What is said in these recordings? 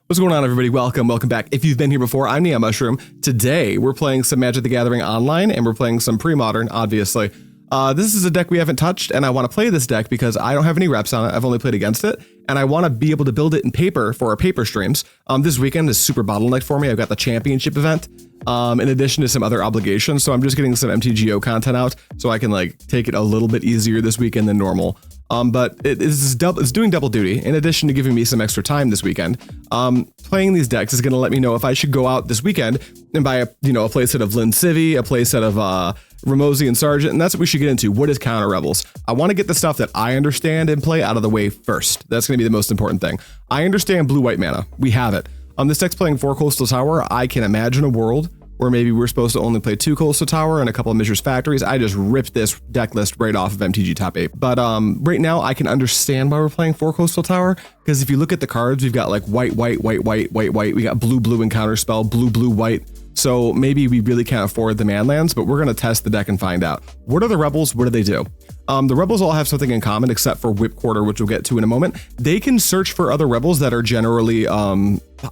What's going on, everybody? Welcome back. If you've been here before, I'm NeonMushroom. Today, we're playing some Magic the Gathering Online, and we're playing some Premodern, obviously. This is a deck we haven't touched, and I want to play this deck because I don't have any reps on it. I've only played against it, and I want to be able to build it in paper for our paper streams. This weekend is super bottlenecked for me. I've got the championship event, in addition to some other obligations, so I'm just getting some MTGO content out so I can take it a little bit easier this weekend than normal. But it's doing double duty. In addition to giving me some extra time this weekend, playing these decks is going to let me know if I should go out this weekend and buy a playset of Sivvi, a playset of Ramosian Sergeant, and that's what we should get into. What is counter rebels? I want to get the stuff that I understand and play out of the way first. That's going to be the most important thing. I understand blue-white mana. We have it. This deck's playing 4 Coastal Tower. I can imagine a world where maybe we're supposed to only play 2 Coastal Tower and a couple of Mishra's Factories. I just ripped this deck list right off of MTG Top 8. But right now, I can understand why we're playing 4 Coastal Tower, because if you look at the cards, we've got white, white, white, white, white, white. We got blue, blue, and Counterspell, blue, blue, white. So maybe we really can't afford the man lands, but we're going to test the deck and find out. What are the rebels? What do they do? The rebels all have something in common, except for Whipcorder, which we'll get to in a moment. They can search for other rebels that are generally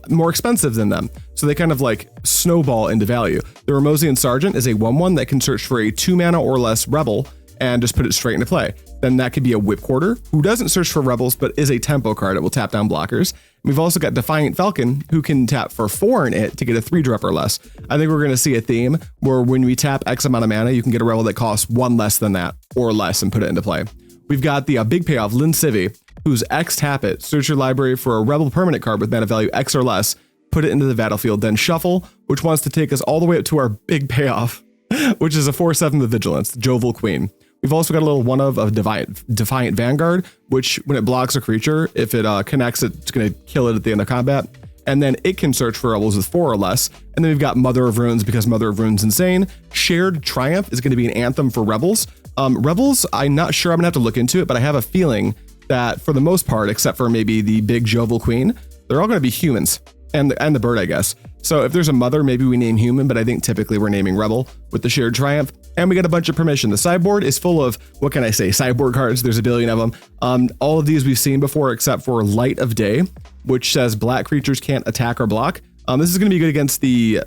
more expensive than them. So they kind of snowball into value. The Ramosian Sergeant is a 1/1 that can search for a 2 mana or less rebel and just put it straight into play. Then that could be a Whipcorder, who doesn't search for rebels, but is a tempo card. It will tap down blockers. We've also got Defiant Falcon, who can tap for 4 in it to get a 3-drop or less. I think we're going to see a theme where when we tap X amount of mana, you can get a rebel that costs 1 less than that or less and put it into play. We've got the big payoff, Sivvi, who's X tap it, search your library for a rebel permanent card with mana value X or less, put it into the battlefield, then shuffle, which wants to take us all the way up to our big payoff, which is a 4/7 with Vigilance, Jhovall Queen. We've also got a little one of Defiant Vanguard, which when it blocks a creature, if it connects, it's going to kill it at the end of combat. And then it can search for rebels with 4 or less. And then we've got Mother of Runes, because Mother of Runes insane. Shared Triumph is going to be an anthem for rebels. Rebels, I'm not sure. I'm going to have to look into it, but I have a feeling that for the most part, except for maybe the big Jhovall Queen, they're all going to be humans. And the bird, I guess. So if there's a mother, maybe we name human, but I think typically we're naming rebel with the shared triumph. And we got a bunch of permission. The sideboard is full of, what can I say, sideboard cards. There's a billion of them. All of these we've seen before, except for Light of Day, which says black creatures can't attack or block. This is going to be good against the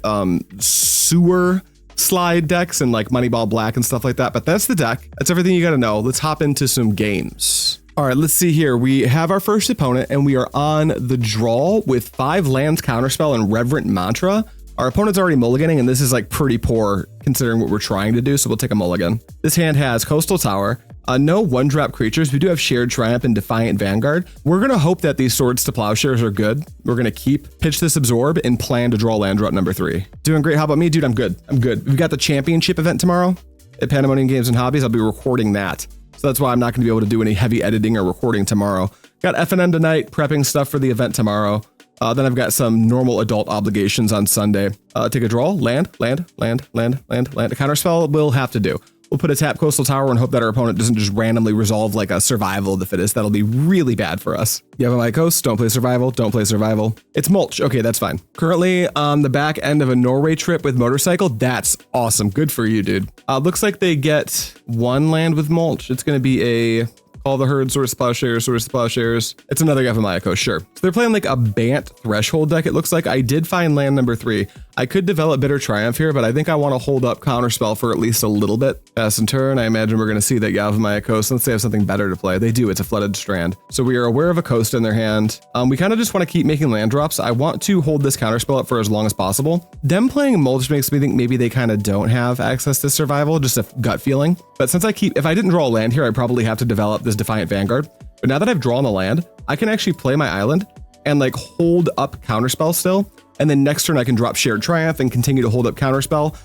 sewer slide decks and Moneyball Black and stuff like that. But that's the deck. That's everything you got to know. Let's hop into some games. All right, let's see here. We have our first opponent, and we are on the draw with 5 lands, Counterspell, and Reverent Mantra. Our opponent's already mulliganing, and this is pretty poor considering what we're trying to do, so we'll take a mulligan. This hand has Coastal Tower, no 1-drop creatures. We do have Shared Triumph and Defiant Vanguard. We're going to hope that these Swords to Plowshares are good. We're going to pitch this Absorb, and plan to draw land drop number 3. Doing great. How about me? Dude, I'm good. We've got the championship event tomorrow at Pandemonium Games and Hobbies. I'll be recording that. So that's why I'm not going to be able to do any heavy editing or recording tomorrow. Got FNM tonight, prepping stuff for the event tomorrow. Then I've got some normal adult obligations on Sunday. Take a draw, land. A Counterspell we'll have to do. We'll put a tap Coastal Tower and hope that our opponent doesn't just randomly resolve a survival of the fittest. That'll be really bad for us. You have a My Coast, don't play survival, don't play survival. It's mulch, okay, that's fine. Currently on the back end of a Norway trip with motorcycle. That's awesome, good for you, dude. Looks like they get 1 land with mulch. It's gonna be a Call the Herd, Swords to Plowshares. It's another Yavimaya Coast, sure. So they're playing a Bant Threshold deck, it looks like. I did find land number 3. I could develop Bitter Triumph here, but I think I want to hold up Counterspell for at least a little bit. Pass and turn, I imagine we're going to see that Yavimaya Coast, unless they have something better to play. They do, it's a Flooded Strand. So we are aware of a coast in their hand. We kind of just want to keep making land drops. I want to hold this Counterspell up for as long as possible. Them playing mulch makes me think maybe they kind of don't have access to survival, just a gut feeling. But since if I didn't draw a land here, I'd probably have to develop this Defiant Vanguard. But now that I've drawn the land, I can actually play my island and hold up Counterspell still. And then next turn I can drop Shared Triumph and continue to hold up Counterspell.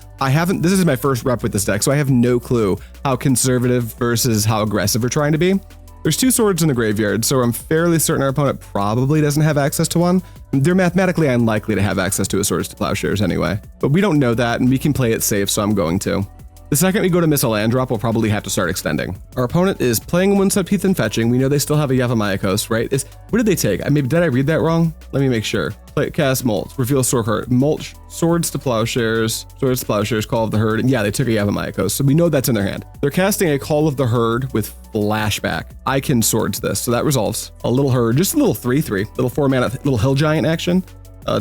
This is my first rep with this deck, so I have no clue how conservative versus how aggressive we're trying to be. There's 2 swords in the graveyard, so I'm fairly certain our opponent probably doesn't have access to one. They're mathematically unlikely to have access to a Swords to Plowshares anyway. But we don't know that, and we can play it safe, so I'm going to. The second we go to miss a land drop, we'll probably have to start extending. Our opponent is playing One-Step Teeth and fetching. We know they still have a Yavimaya Coast, right? What did they take? Did I read that wrong? Let me make sure. Cast Mulch, reveal Sword card, Mulch, Swords to Plowshares, Call of the Herd, and yeah, they took a Yavimaya Coast, so we know that's in their hand. They're casting a Call of the Herd with flashback. I can swords this, so that resolves. A little herd, just a little 3/3, little 4-mana, little hill giant action.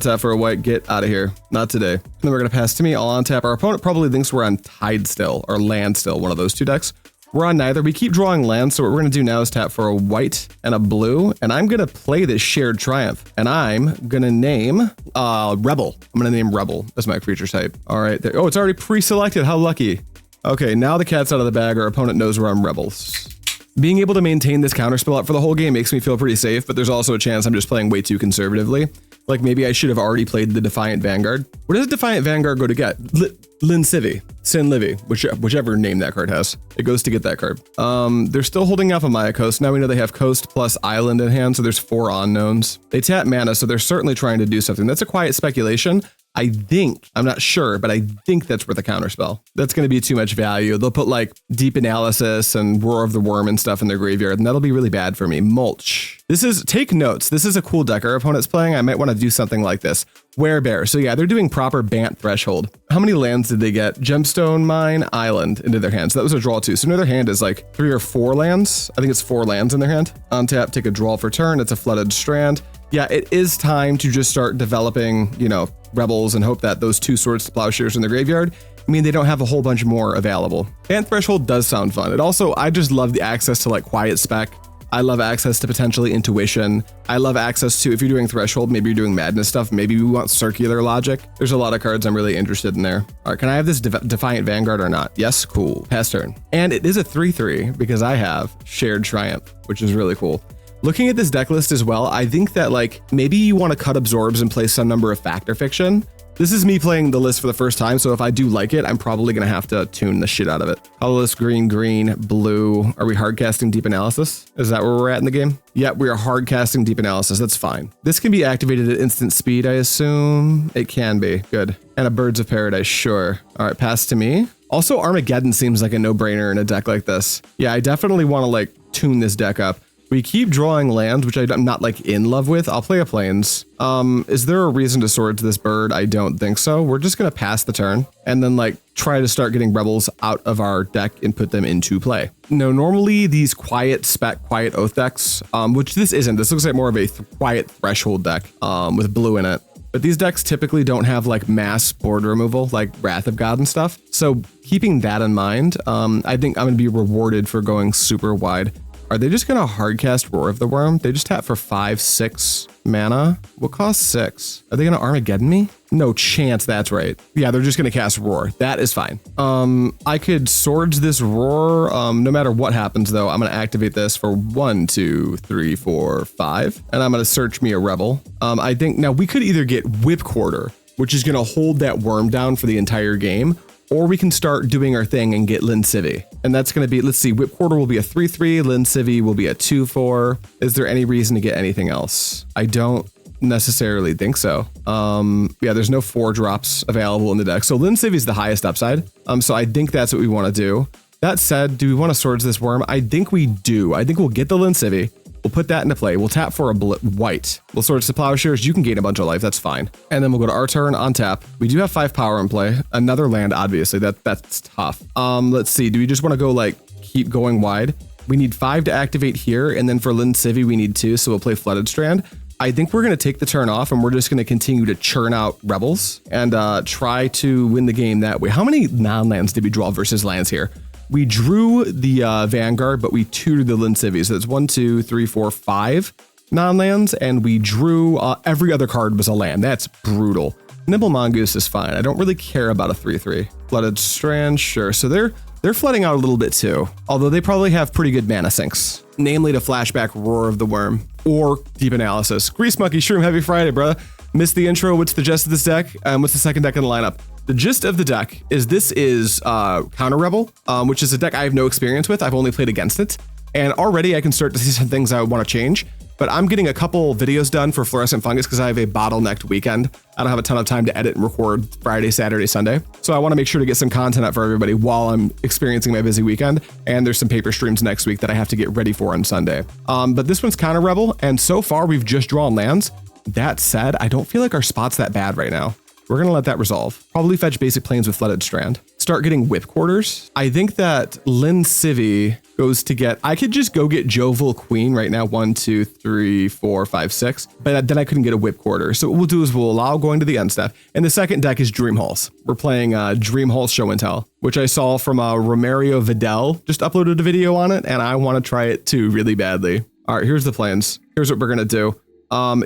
Tap for a white, get out of here. Not today. And then we're gonna pass to me, I'll untap. Our opponent probably thinks we're on Tide Still or Land Still, one of those two decks. We're on neither. We keep drawing lands, so what we're gonna do now is tap for a white and a blue, and I'm gonna play this Shared Triumph, and I'm gonna name Rebel. I'm gonna name Rebel as my creature type. All right, there. Oh, it's already pre-selected, how lucky. Okay, now the cat's out of the bag, our opponent knows we're on Rebels. Being able to maintain this counterspell up for the whole game makes me feel pretty safe, but there's also a chance I'm just playing way too conservatively. Like maybe I should have already played the Defiant Vanguard. Where does Defiant Vanguard go to get? Lin Sivvi, Sin Livy, whichever name that card has. It goes to get that card. They're still holding off on Maya Coast. Now we know they have Coast plus Island in hand, so there's 4 unknowns. They tap mana, so they're certainly trying to do something. That's a quiet speculation. I think, I'm not sure, but I think that's worth a counterspell. That's going to be too much value. They'll put like Deep Analysis and Roar of the Worm and stuff in their graveyard, and that'll be really bad for me. Mulch. This is, take notes. This is a cool deck our opponent's playing. I might want to do something like this. Werebear. So yeah, they're doing proper Bant Threshold. How many lands did they get? Gemstone Mine, Island into their hand. So that was a draw too. So now their hand is like 3 or 4 lands. I think it's 4 lands in their hand. Untap, take a draw for turn. It's a Flooded Strand. Yeah, it is time to just start developing, you know, Rebels and hope that those 2 Swords to Plowshares in the graveyard, I mean, they don't have a whole bunch more available. Bant Threshold does sound fun. It also, I just love the access to like Quiet Spec. I love access to potentially Intuition. I love access to, if you're doing Threshold, maybe you're doing Madness stuff, maybe we want Circular Logic. There's a lot of cards I'm really interested in there. All right, can I have this Defiant Vanguard or not? Yes, cool, pass turn. And it is a 3/3 because I have Shared Triumph, which is really cool. Looking at this deck list as well, I think that like maybe you want to cut absorbs and play some number of Factor Fiction. This is me playing the list for the first time, so if I do like it, I'm probably going to have to tune the shit out of it. Colorless, green, green, blue. Are we hard casting Deep Analysis? Is that where we're at in the game? Yep, we are hard casting Deep Analysis. That's fine. This can be activated at instant speed, I assume. It can be. Good. And a Birds of Paradise, sure. All right, pass to me. Also, Armageddon seems like a no-brainer in a deck like this. Yeah, I definitely want to like tune this deck up. We keep drawing lands, which I'm not like in love with. I'll play a Plains. Is there a reason to swords this bird? I don't think so. We're just gonna pass the turn and then like try to start getting Rebels out of our deck and put them into play. No, normally these Quiet Spec, Quiet Oath decks, which this isn't. This looks like more of a Quiet Threshold deck with blue in it. But these decks typically don't have like mass board removal, like Wrath of God and stuff. So keeping that in mind, I think I'm gonna be rewarded for going super wide. Are they just gonna hardcast Roar of the Worm? They just tap for 5, 6 mana. What costs 6? Are they gonna Armageddon me? No chance that's right. Yeah, they're just gonna cast Roar. That is fine. I could Swords this Roar. No matter what happens though, I'm gonna activate this for 1, 2, 3, 4, 5. And I'm gonna search me a Rebel. I think now we could either get Whipcorder, which is gonna hold that worm down for the entire game, or we can start doing our thing and get Lin Sivvi. And that's going to be, let's see, Whipcorder will be a 3/3, Lin Sivvi will be a 2/4. Is there any reason to get anything else? I don't necessarily think so. Yeah, there's no 4 drops available in the deck. So Lin Sivvi is the highest upside. So I think that's what we want to do. That said, do we want to Swords this worm? I think we do. I think we'll get the Lin Sivvi. We'll put that into play. We'll tap for a white. We'll Swords to Plowshares. You can gain a bunch of life. That's fine. And then we'll go to our turn on tap. We do have 5 power in play. Another land, obviously. That's tough. Let's see. Do we just want to go like keep going wide? We need 5 to activate here. And then for Lin Sivvi, we need 2. So we'll play Flooded Strand. I think we're going to take the turn off and we're just going to continue to churn out Rebels and try to win the game that way. How many non-lands did we draw versus lands here? We drew the Vanguard, but we tutored the Lin Sivvi. So it's 1, 2, 3, 4, 5 non-lands, and we drew every other card was a land. That's brutal. Nimble Mongoose is fine. I don't really care about a 3/3. Flooded Strand, sure. So they're flooding out a little bit too, although they probably have pretty good mana sinks, namely to flashback Roar of the Worm or Deep Analysis. Grease Monkey Shroom, happy Friday, bruh. Missed the intro. What's the gist of this deck? What's the second deck in the lineup? The gist of the deck is this is Counter Rebel, which is a deck I have no experience with. I've only played against it. And already I can start to see some things I want to change. But I'm getting a couple videos done for Fluorescent Fungus because I have a bottlenecked weekend. I don't have a ton of time to edit and record Friday, Saturday, Sunday. So I want to make sure to get some content out for everybody while I'm experiencing my busy weekend. And there's some paper streams next week that I have to get ready for on Sunday. But this one's Counter Rebel. And so far we've just drawn lands. That said, I don't feel like our spot's that bad right now. We're going to let that resolve. Probably fetch basic planes with Flooded Strand. start getting Whipquarders. I think that Sivvi goes to get, I could just go get Jhovall Queen right now, 1, 2, 3, 4, 5, 6, but then I couldn't get a Whipquarter. So what we'll do is we'll allow going to the end step. And the second deck is Dream Halls. We're playing Dream Halls Show and Tell, which I saw from Romario Vidal, just uploaded a video on it, and I want to try it too really badly. All right, here's the plans. Here's what we're going to do.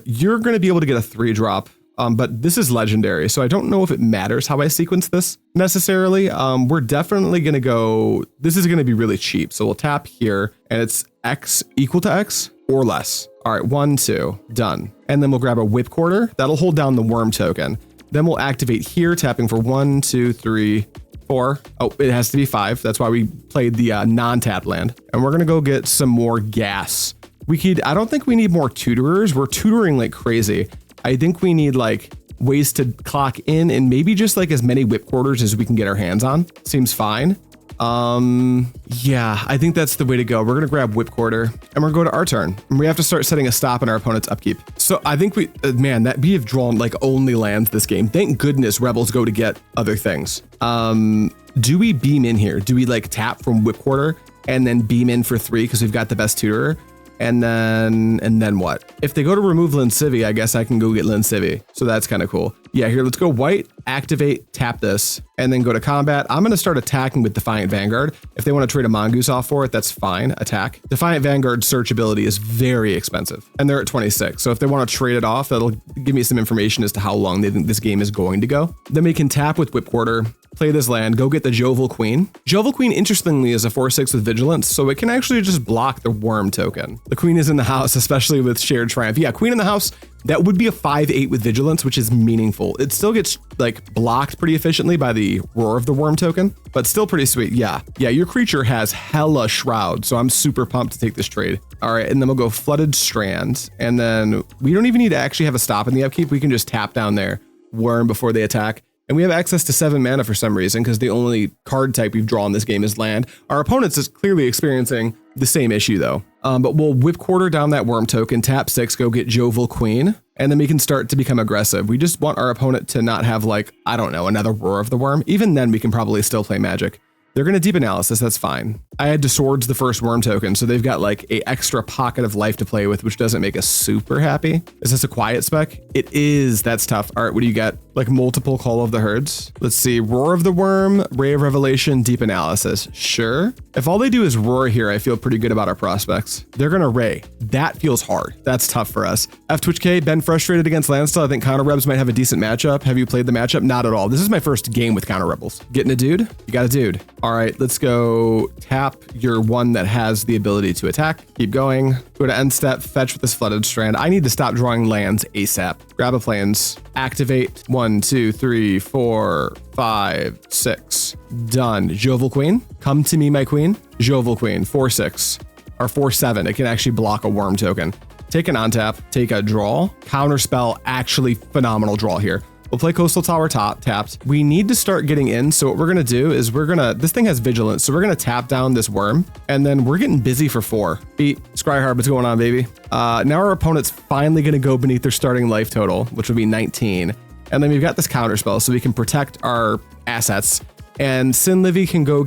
You're going to be able to get a 3-drop. But this is legendary, so I don't know if it matters how I sequence this necessarily. We're definitely going to go, this is going to be really cheap. So we'll tap here and it's X equal to X or less. All right, 1, 2, done. And then we'll grab a Whipquarter. That'll hold down the worm token. Then we'll activate here, tapping for 1, 2, 3, 4. Oh, it has to be 5. That's why we played the non-tap land. And we're going to go get some more gas. I don't think we need more tutorers. We're tutoring like crazy. I think we need like ways to clock in and maybe just like as many Whipquarters as we can get our hands on. Seems fine. Yeah, I think that's the way to go. We're going to grab Whipquarter and we're going to go to our turn. And we have to start setting a stop in our opponent's upkeep. So I think we have drawn like only lands this game. Thank goodness Rebels go to get other things. Do we beam in here? Do we like tap from Whipquarter and then beam in for 3 because we've got the best tutorer? And then what? If they go to remove Sivvi, I guess I can go get Sivvi. So that's kind of cool. Yeah, here, let's go white, activate, tap this, and then go to combat. I'm going to start attacking with Defiant Vanguard. If they want to trade a Mongoose off for it, that's fine. Attack. Defiant Vanguard's search ability is very expensive, and they're at 26. So if they want to trade it off, that'll give me some information as to how long they think this game is going to go. Then we can tap with Whipquarter, play this land, go get the Jhovall Queen. Jhovall Queen, interestingly, is a 4/6 with Vigilance, so it can actually just block the worm token. The Queen is in the house, especially with Shared Triumph. Yeah, Queen in the house, that would be a 5/8 with Vigilance, which is meaningful. It still gets like blocked pretty efficiently by the Roar of the Worm token, but still pretty sweet. Yeah, your creature has hella Shroud, so I'm super pumped to take this trade. All right, and then we'll go Flooded Strand, and then we don't even need to actually have a stop in the upkeep. We can just tap down there, Worm before they attack. And we have access to 7 mana for some reason, because the only card type we've drawn in this game is land. Our opponent's is clearly experiencing the same issue though. But we'll Whipquarter down that worm token, tap 6, go get Jhovall Queen, and then we can start to become aggressive. We just want our opponent to not have like, I don't know, another Roar of the Worm. Even then we can probably still play Magic. They're going to deep analysis, that's fine. I had to swords the first worm token, so they've got like a extra pocket of life to play with, which doesn't make us super happy. Is this a quiet spec? It is, that's tough. All right, what do you got? Like multiple Call of the Herds. Let's see, Roar of the Worm, Ray of Revelation, deep analysis. Sure. If all they do is roar here, I feel pretty good about our prospects. They're going to Ray. That feels hard. That's tough for us. FTwitchK, been frustrated against Landstill. I think Counter Rebs might have a decent matchup. Have you played the matchup? Not at all. This is my first game with Counter Rebels. Getting a dude? You got a dude. All right, let's go tap your one that has the ability to attack. Keep going. Go to end step, fetch with this Flooded Strand. I need to stop drawing lands ASAP. Grab a plains, activate. 1, 2, 3, 4, 5, 6. Done. Jhovall Queen, come to me, my queen. Jhovall Queen, 4/6 or 4/7. It can actually block a worm token. Take an on tap, take a draw. Counterspell, actually phenomenal draw here. We'll play Coastal Tower tapped. We need to start getting in. So what we're going to do is this thing has Vigilance. So we're going to tap down this worm and then we're getting busy for 4. Beat, Scryharp, what's going on, baby? Now our opponent's finally going to go beneath their starting life total, which would be 19. And then we've got this Counterspell so we can protect our assets. And Sin Livy can go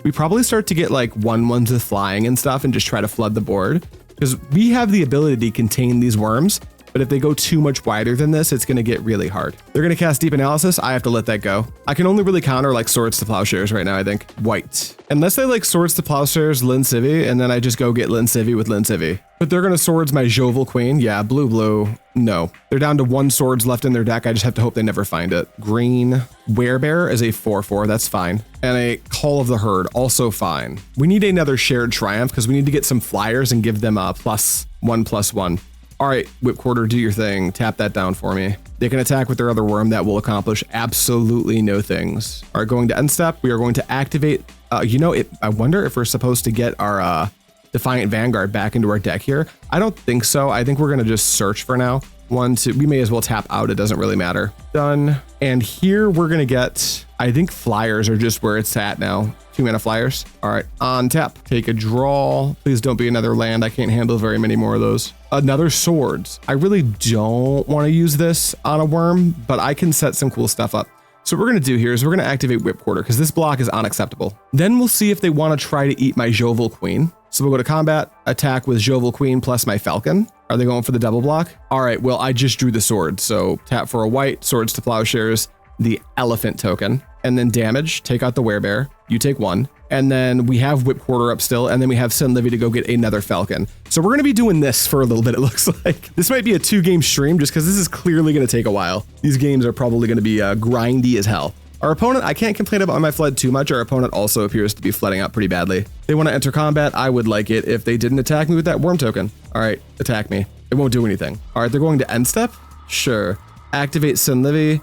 we probably start to get like 1/1s with flying and stuff and just try to flood the board because we have the ability to contain these worms. But if they go too much wider than this, it's going to get really hard. They're going to cast Deep Analysis. I have to let that go. I can only really counter like Swords to Plowshares right now, I think. White. Unless they like Swords to Plowshares, Sivvi, and then I just go get Sivvi with Sivvi. But they're going to Swords my Jhovall Queen. Yeah, blue. No. They're down to 1 Swords left in their deck. I just have to hope they never find it. Green. Werebear is a 4/4. That's fine. And a Call of the Herd. Also fine. We need another Shared Triumph because we need to get some flyers and give them a +1/+1. All right, Whipquarter, do your thing. Tap that down for me. They can attack with their other worm. That will accomplish absolutely no things. All right, going to end step. We are going to activate. I wonder if we're supposed to get our Defiant Vanguard back into our deck here. I don't think so. I think we're going to just search for now. 1, 2. We may as well tap out. It doesn't really matter. Done. And here we're going to get, I think flyers are just where it's at now. 2 mana flyers. All right, on tap, take a draw. Please don't be another land. I can't handle very many more of those. Another swords. I really don't want to use this on a worm, but I can set some cool stuff up. So what we're going to do here is we're going to activate Whipcorder because this block is unacceptable. Then we'll see if they want to try to eat my Jhovall Queen. So we'll go to combat, attack with Jhovall Queen plus my Falcon. Are they going for the double block? All right, well, I just drew the sword. So tap for a white, swords to Plowshares, the elephant token, and then damage, take out the werebear. You take 1. And then we have Whipcorder up still, and then we have Sivvi to go get another Falcon. So we're going to be doing this for a little bit, it looks like. This might be a 2-game stream just because this is clearly going to take a while. These games are probably going to be grindy as hell. Our opponent, I can't complain about my flood too much. Our opponent also appears to be flooding out pretty badly. They want to enter combat. I would like it if they didn't attack me with that worm token. All right, attack me. It won't do anything. All right, they're going to end step? Sure. Activate Sivvi.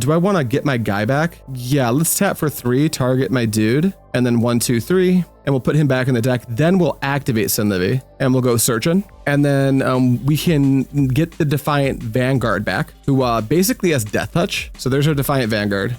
Do I want to get my guy back? Yeah, let's tap for 3, target my dude, and then 1, 2, 3, and we'll put him back in the deck. Then we'll activate Sivvi, and we'll go searching. And then we can get the Defiant Vanguard back, who basically has Death Touch. So there's our Defiant Vanguard.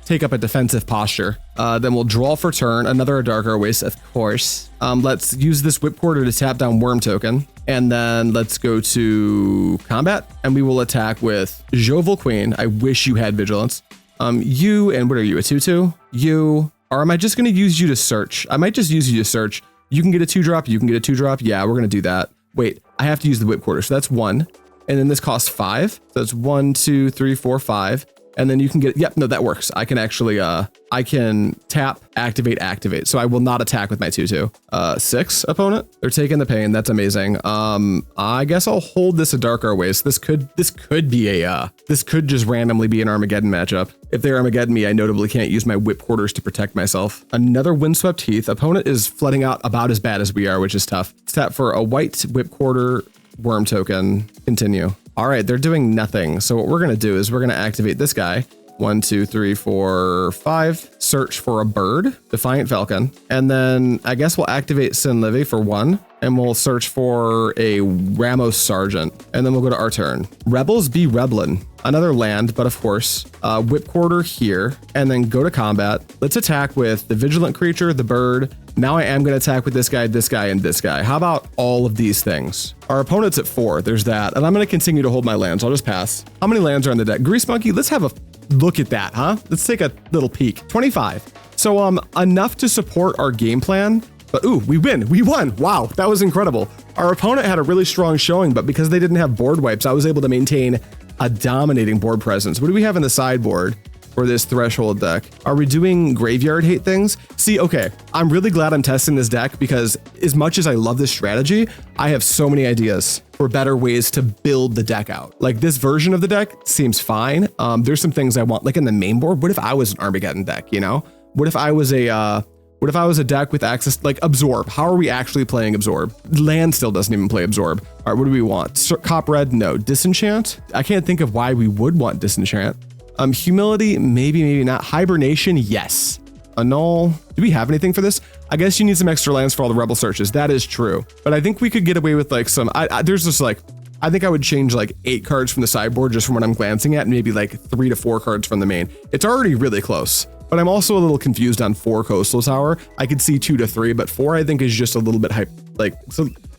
Take up a defensive posture. Then we'll draw for turn, another Adarkar Wastes, of course. Let's use this Whipcorder to tap down Worm Token. And then let's go to combat, and we will attack with Jhovall Queen. I wish you had Vigilance. You, and what are you, a 2/2? You, or am I just gonna use you to search? I might just use you to search. You can get a 2-drop, you can get a 2-drop. Yeah, we're gonna do that. Wait, I have to use the Whipcorder, so that's 1. And then this costs 5. So it's 1, 2, 3, 4, 5. And then you can get, yep, no, that works. I can actually, I can tap, activate. So I will not attack with my 2/2. 6 opponent. They're taking the pain. That's amazing. I guess I'll hold this Adarkar Wastes. This could be a, this could just randomly be an Armageddon matchup. If they Armageddon me, I notably can't use my Whipquarters to protect myself. Another Windswept Heath. Opponent is flooding out about as bad as we are, which is tough. Tap for a white Whipquarter worm token. Continue. All right, they're doing nothing. So what we're going to do is we're going to activate this guy. 1, 2, 3, 4, 5. Search for a bird, Defiant Falcon. And then I guess we'll activate Sivvi for 1. And we'll search for a Ramosian Sergeant. And then we'll go to our turn. Rebels be Reblin. Another land, but of course, Whipcorder here. And then go to combat. Let's attack with the Vigilant Creature, the bird. Now I am going to attack with this guy, and this guy. How about all of these things? Our opponent's at 4. There's that. And I'm going to continue to hold my lands. I'll just pass. How many lands are on the deck? Grease Monkey, let's have a look at that, huh? Let's take a little peek. 25. So enough to support our game plan. But ooh, we win. We won. Wow, that was incredible. Our opponent had a really strong showing, but because they didn't have board wipes, I was able to maintain a dominating board presence. What do we have in the sideboard for this threshold deck? Are we doing graveyard hate things? See, okay, I'm really glad I'm testing this deck because as much as I love this strategy, I have so many ideas for better ways to build the deck out. Like this version of the deck seems fine. There's some things I want, like in the main board. What if I was an Armageddon deck, you know? What if I was a deck with access, like Absorb? How are we actually playing Absorb? Land still doesn't even play Absorb. All right, what do we want? Cop Red, no. Disenchant? I can't think of why we would want Disenchant. Humility, maybe not. Hibernation, yes. Annul, do we have anything for this? I guess you need some extra lands for all the rebel searches. That is true. But I think we could get away with like some, there's just like, I think I would change like 8 cards from the sideboard just from what I'm glancing at, and maybe like 3 to 4 cards from the main. It's already really close. But I'm also a little confused on 4 Coastal Tower. I could see 2 to 3, but 4 I think is just a little bit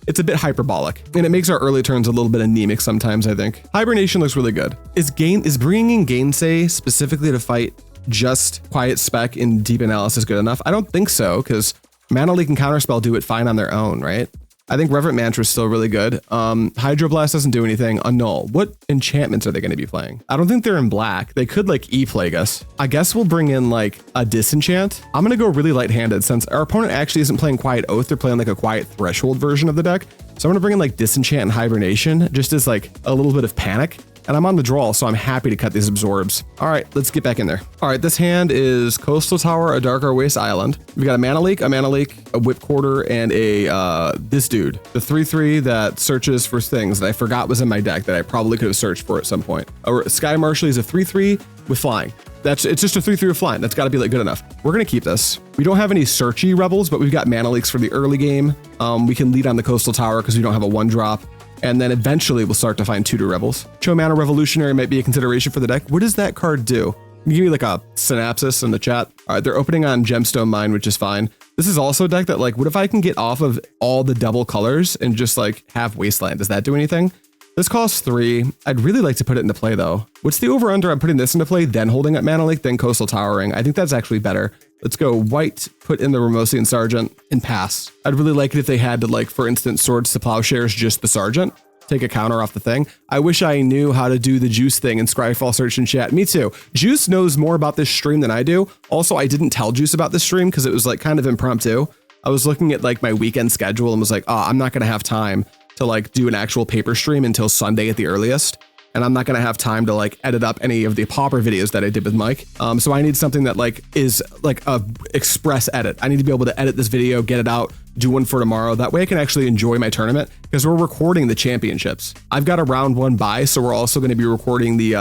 it's a bit hyperbolic, and it makes our early turns a little bit anemic sometimes, I think. Hibernation looks really good. Is bringing in Gainsay specifically to fight just Quiet Spec in Deep Analysis good enough? I don't think so, because Mana Leak and Counterspell do it fine on their own, right? I think Reverent Mantra is still really good. Hydroblast doesn't do anything. Annul. What enchantments are they going to be playing? I don't think they're in black. They could like E-Plague us. I guess we'll bring in like a Disenchant. I'm going to go really light-handed since our opponent actually isn't playing Quiet Oath. They're playing like a Quiet Threshold version of the deck. So I'm going to bring in like Disenchant and Hibernation just as like a little bit of panic. And I'm on the draw, so I'm happy to cut these absorbs. All right, let's get back in there. All right, this hand is Coastal Tower, Adarkar Wastes Island. We've got a Mana Leak, a Whipcorder, and a this dude. The 3/3 that searches for things that I forgot was in my deck that I probably could have searched for at some point. Sky Marshal is a 3/3 with flying. It's just a 3/3 with flying. That's got to be like good enough. We're gonna keep this. We don't have any searchy rebels, but we've got Mana Leaks for the early game. We can lead on the Coastal Tower because we don't have a 1-drop. And then eventually we'll start to find tutor rebels. Cho Mana Revolutionary might be a consideration for the deck. What does that card do? Can you give me like a synopsis in the chat? All right, they're opening on Gemstone Mine, which is fine. This is also a deck that like, what if I can get off of all the double colors and just like have Wasteland? Does that do anything? This costs 3. I'd really like to put it into play though. What's the over under on putting this into play, then holding up Mana Leak, then Coastal Towering? I think that's actually better. Let's go white, put in the Ramosian Sergeant, and pass. I'd really like it if they had to, like, for instance, Swords to Plowshares just the Sergeant. Take a counter off the thing. I wish I knew how to do the Juice thing in Scryfall search and chat. Me too. Juice knows more about this stream than I do. Also, I didn't tell Juice about this stream because it was like kind of impromptu. I was looking at like my weekend schedule and was like, oh, I'm not going to have time to like do an actual paper stream until Sunday at the earliest. And I'm not going to have time to like edit up any of the Pauper videos that I did with Mike. So I need something that like is like a express edit. I need to be able to edit this video, get it out, do one for tomorrow. That way I can actually enjoy my tournament because we're recording the championships. I've got a round 1 bye, so we're also going to be recording the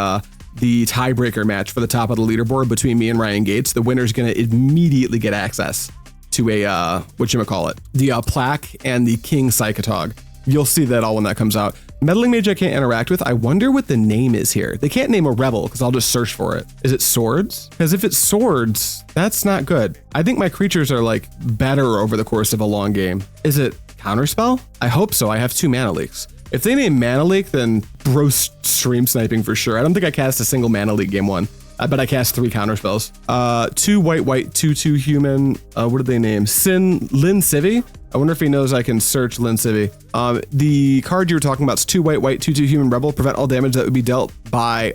tiebreaker match for the top of the leaderboard between me and Ryan Gates. The winner's going to immediately get access to a, whatchamacallit, the plaque and the King Psychotog. You'll see that all when that comes out. Meddling Mage I can't interact with. I wonder what the name is here. They can't name a rebel because I'll just search for it. Is it swords? Because if it's swords, that's not good. I think my creatures are like better over the course of a long game. Is it counterspell? I hope so. I have 2 mana leaks. If they name mana leak, then bro stream sniping for sure. I don't think I cast a single mana leak game 1. I bet I cast 3 counterspells. 2 white, 2/2 human. What did they name? Lin Sivvi. I wonder if he knows I can search Lin Sivvi. The card you were talking about is 2 white, 2/2 human rebel. Prevent all damage that would be dealt by,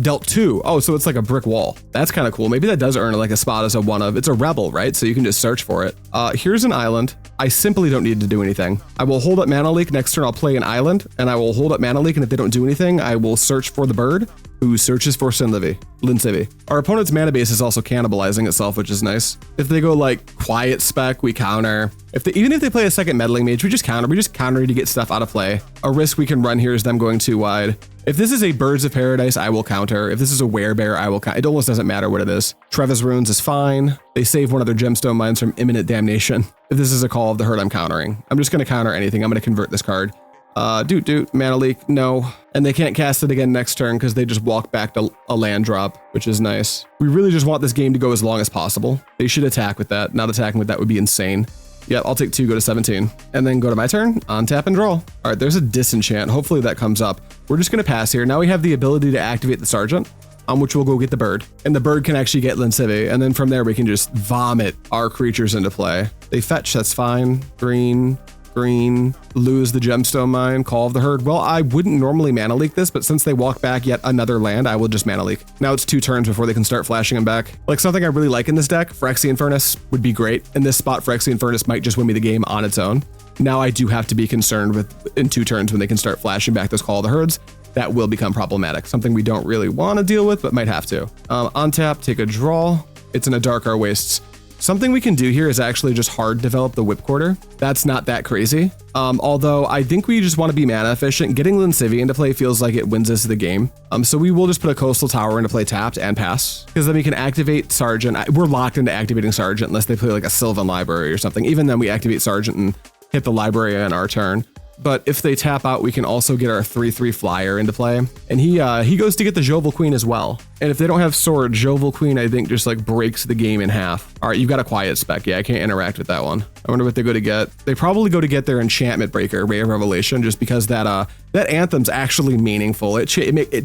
dealt 2. Oh, so it's like a brick wall. That's kind of cool. Maybe that does earn like a spot as a 1 of. It's a rebel, right? So you can just search for it. Here's an island. I simply don't need to do anything. I will hold up Mana Leak. Next turn, I'll play an island, and I will hold up Mana Leak, and if they don't do anything, I will search for the bird, who searches for Lin Sivvi. Our opponent's mana base is also cannibalizing itself, which is nice. If they go like quiet spec, we counter. Even if they play a second meddling mage, we just counter to get stuff out of play. A risk we can run here is them going too wide. If this is a Birds of Paradise, I will counter. If this is a Werebear, I will counter. It almost doesn't matter what it is. Trevis Runes is fine. They save one of their gemstone mines from imminent damnation. If this is a Call of the Herd, I'm countering. I'm just going to counter anything. I'm going to convert this card. Mana Leak, no. And they can't cast it again next turn because they just walk back to a land drop, which is nice. We really just want this game to go as long as possible. They should attack with that. Not attacking with that would be insane. Yeah, I'll take 2, go to 17. And then go to my turn, on tap and draw. All right, there's a Disenchant. Hopefully that comes up. We're just gonna pass here. Now we have the ability to activate the Sergeant, on which we'll go get the bird. And the bird can actually get Lin Sivvi. And then from there, we can just vomit our creatures into play. They fetch, that's fine. Green, lose the gemstone mine, Call of the Herd. Well, I wouldn't normally mana leak this, but since they walk back yet another land, I will just mana leak. Now it's 2 turns before they can start flashing them back. Like something I really like in this deck, Phyrexian Furnace would be great. In this spot, Phyrexian Furnace might just win me the game on its own. Now I do have to be concerned with in 2 turns when they can start flashing back those Call of the Herds. That will become problematic. Something we don't really want to deal with, but might have to. On tap, take a draw. It's an Adarkar Wastes. Something we can do here is actually just hard develop the Whipcorder. That's not that crazy. Although I think we just want to be mana efficient. Getting Lin Sivvi into play feels like it wins us the game. So we will just put a Coastal Tower into play tapped and pass, because then we can activate Sergeant. We're locked into activating Sergeant unless they play like a Sylvan Library or something. Even then we activate Sergeant and hit the library on our turn. But if they tap out, we can also get our 3/3 flyer into play. And he goes to get the Jhovall Queen as well. And if they don't have sword, Jhovall Queen, I think, just like breaks the game in half. All right, you've got a quiet spec. Yeah, I can't interact with that one. I wonder what they go to get. They probably go to get their enchantment breaker, Ray of Revelation, just because that anthem's actually meaningful. It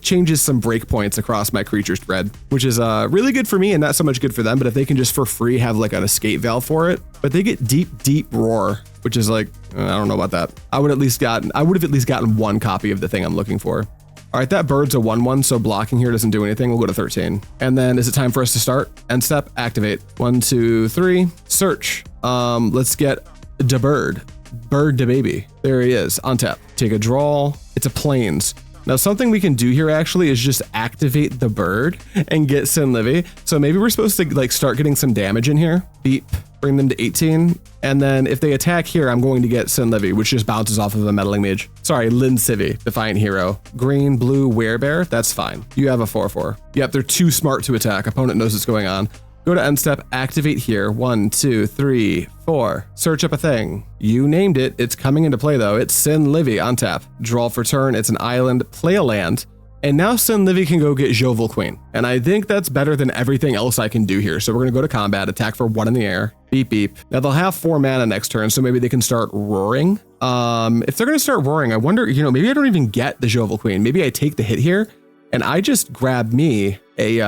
changes some breakpoints across my creature's thread, which is really good for me and not so much good for them. But if they can just for free have like an escape valve for it, but they get deep roar, which is like, I don't know about that. I would have at least gotten 1 copy of the thing I'm looking for. All right, that bird's a 1/1, so blocking here doesn't do anything. We'll go to 13. And then is it time for us to start? End step, activate. 1, 2, 3, search. Let's get the bird. Bird the baby. There he is, on tap. Take a draw. It's a plains. Now, something we can do here actually is just activate the bird and get Lin Sivvi. So maybe we're supposed to like start getting some damage in here. Beep, bring them to 18. And then if they attack here, I'm going to get Lin Sivvi, which just bounces off of a meddling mage. Sorry, Lin Sivvi, Defiant Hero. Green, blue, Werebear, that's fine. You have a 4/4. Yep, they're too smart to attack. Opponent knows what's going on. Go to end step, activate here. 1, 2, 3, 4. Search up a thing. You named it. It's coming into play though. It's Lin Sivvi on tap. Draw for turn. It's an island. Play a land. And now Lin Sivvi can go get Jhovall Queen. And I think that's better than everything else I can do here. So we're going to go to combat, attack for 1 in the air. Beep, beep. Now they'll have 4 mana next turn, so maybe they can start roaring. If they're going to start roaring, I wonder, maybe I don't even get the Jhovall Queen. Maybe I take the hit here and I just grab me a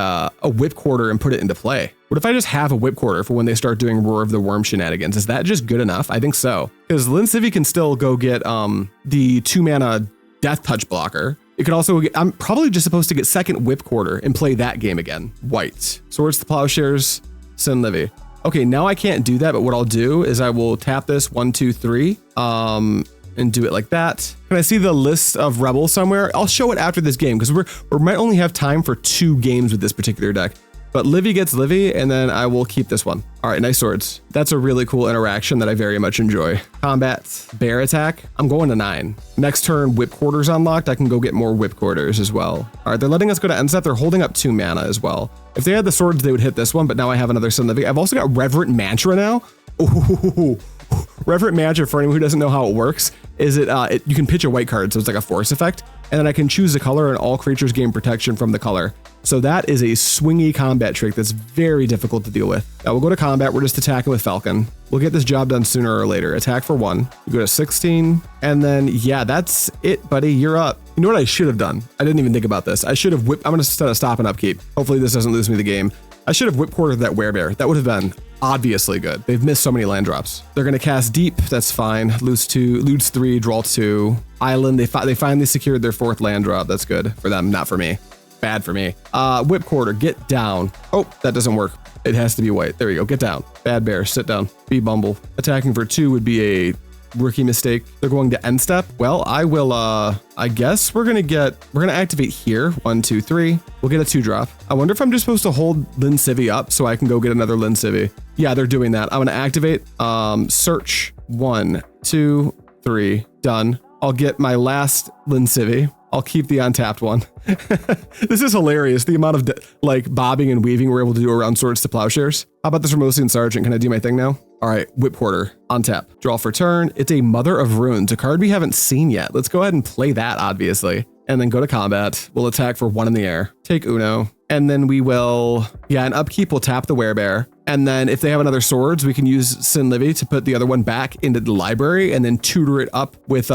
Whipcorder and put it into play. What if I just have a Whipcorder for when they start doing Roar of the Worm shenanigans? Is that just good enough? I think so. Because Sivvi can still go get the 2-mana Death Touch blocker. It could also get, I'm probably just supposed to get second Whipcorder and play that game again. White. Swords to Plowshares, Sivvi. Okay, now I can't do that, but what I'll do is I will tap this 1, 2, 3, and do it like that. Can I see the list of rebels somewhere? I'll show it after this game because we might only have time for 2 games with this particular deck. But Livy gets Livy, and then I will keep this one. All right, nice swords. That's a really cool interaction that I very much enjoy. Combat, bear attack. I'm going to 9. Next turn, Whipcorder's unlocked. I can go get more Whipcorders as well. All right, they're letting us go to end step. They're holding up 2 mana as well. If they had the swords, they would hit this one, but now I have another Livy. I've also got Reverent Mantra now. Ooh. Reverent Mantra, for anyone who doesn't know how it works, is you can pitch a white card, so it's like a force effect, and then I can choose a color and all creatures gain protection from the color. So that is a swingy combat trick that's very difficult to deal with. Now we'll go to combat. We're just attacking with Falcon. We'll get this job done sooner or later. Attack for 1. We go to 16, and then yeah, that's it, buddy. You're up. You know what I should have done? I didn't even think about this. I should have I'm going to set a stop and upkeep. Hopefully this doesn't lose me the game. I should have Whipcordered that Werebear. That would have been obviously good. They've missed so many land drops. They're going to cast Deep. That's fine. Lose 2, lose 3, draw 2. Island. They finally secured their 4th land drop. That's good for them, not for me. Bad for me. Whipcorder, get down. Oh, that doesn't work. It has to be white. There we go. Get down. Bad bear, sit down. Be Bumble. Attacking for 2 would be a rookie mistake. They're going to end step. Well, I will, I guess we're going to activate here. 1, 2, 3. We'll get a 2-drop. I wonder if I'm just supposed to hold Sivvi up so I can go get another Sivvi. Yeah, they're doing that. I'm going to activate, search. 1, 2, 3. Done. I'll get my last Sivvi. I'll keep the untapped one. This is hilarious. The amount of bobbing and weaving we're able to do around Swords to Plowshares. How about this Ramosian Sergeant? Can I do my thing now? All right, Whipcorder, untap, draw for turn. It's a Mother of Runes, a card we haven't seen yet. Let's go ahead and play that, obviously, and then go to combat. We'll attack for 1 in the air. Take Uno, and then we will, in upkeep, we'll tap the Werebear. And then if they have another swords, we can use Livy to put the other one back into the library and then tutor it up with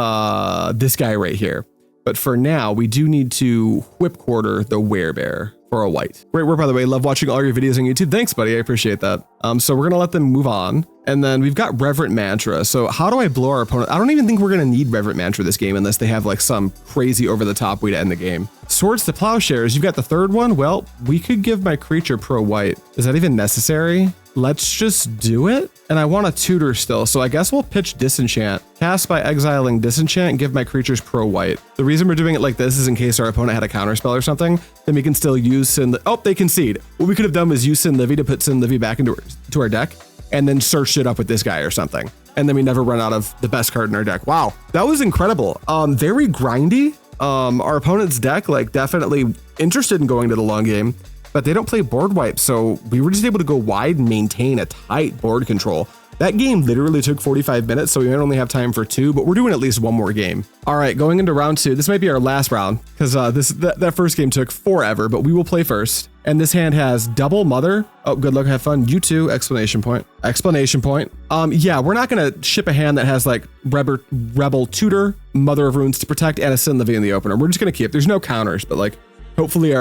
this guy right here. But for now, we do need to Whipcorder the Werebear for a white. Great work, by the way. Love watching all your videos on YouTube. Thanks, buddy. I appreciate that. So we're going to let them move on. And then we've got Reverent Mantra. So how do I blow our opponent? I don't even think we're going to need Reverent Mantra this game unless they have some crazy over-the-top way to end the game. Swords to Plowshares. You've got the 3rd one. Well, we could give my creature pro white. Is that even necessary? Let's just do it. And I want a tutor still, so I guess we'll pitch Disenchant. Cast by exiling Disenchant and give my creatures pro white. The reason we're doing it like this is in case our opponent had a counterspell or something, then we can still use Oh, they concede. What we could have done was use Livy to put Livy back into our deck and then searched it up with this guy or something. And then we never run out of the best card in our deck. Wow, that was incredible. Very grindy. Our opponent's deck, definitely interested in going to the long game, but they don't play board wipe, so we were just able to go wide and maintain a tight board control. That game literally took 45 minutes, so we might only have time for 2, but we're doing at least 1 more game. All right, going into round 2. This might be our last round, because that first game took forever, but we will play first. And this hand has double Mother. Oh, good luck, have fun. You too, exclamation point. Exclamation point. Yeah, we're not gonna ship a hand that has Rebel Tutor, Mother of Runes to protect, and a Livy in the opener. We're just gonna keep, there's no counters, but hopefully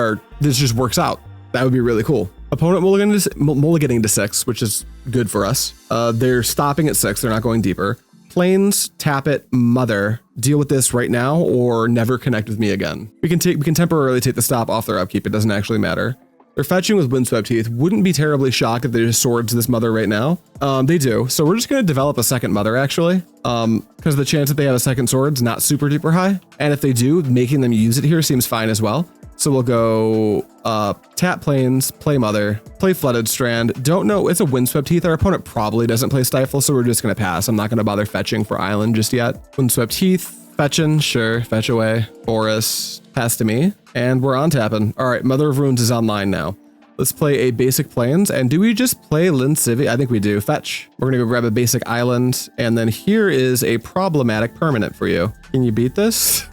this just works out. That would be really cool. Opponent mulliganing to 6, which is good for us. They're stopping at 6. They're not going deeper. Plains, tap it, Mother. Deal with this right now or never connect with me again. We can temporarily take the stop off their upkeep. It doesn't actually matter. They're fetching with Windswept Teeth. Wouldn't be terribly shocked if they just swords this Mother right now. They do. So we're just going to develop a second Mother, actually. Because the chance that they have a second sword's not super duper high. And if they do, making them use it here seems fine as well. So we'll go tap Plains, play Mother, play Flooded Strand. Don't know, it's a Windswept Heath. Our opponent probably doesn't play Stifle, so we're just going to pass. I'm not going to bother fetching for Island just yet. Windswept Heath, fetching, sure, fetch away. Forest, pass to me, and we're on tapping. All right, Mother of Runes is online now. Let's play a basic Plains, and do we just play Sivvi? I think we do. Fetch. We're going to go grab a basic Island, and then here is a problematic permanent for you. Can you beat this?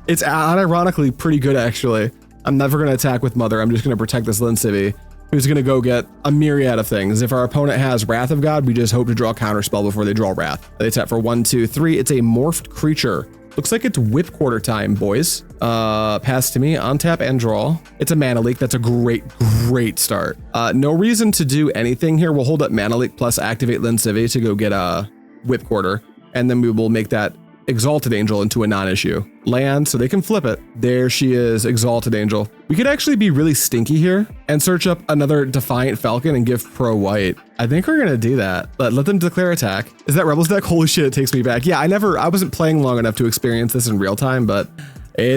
It's unironically pretty good, actually. I'm never going to attack with Mother. I'm just going to protect this Sivvi. who's going to go get a myriad of things. If our opponent has Wrath of God, we just hope to draw Counterspell before they draw Wrath. They tap for 1, 2, 3. It's a morphed creature. Looks like it's Whipcorder time, boys. Pass to me, untap and draw. It's a mana leak. That's a great start. No reason to do anything here. We'll hold up mana leak plus activate Sivvi to go get a Whipcorder, and then we will make that Exalted Angel into a non-issue. Land so they can flip it. There she is, Exalted Angel. We could actually be really stinky here and search up another Defiant Falcon and give pro white. I think we're gonna do that. Let them declare attack. Is that Rebels deck? Holy shit, it takes me back. Yeah, I wasn't playing long enough to experience this in real time, but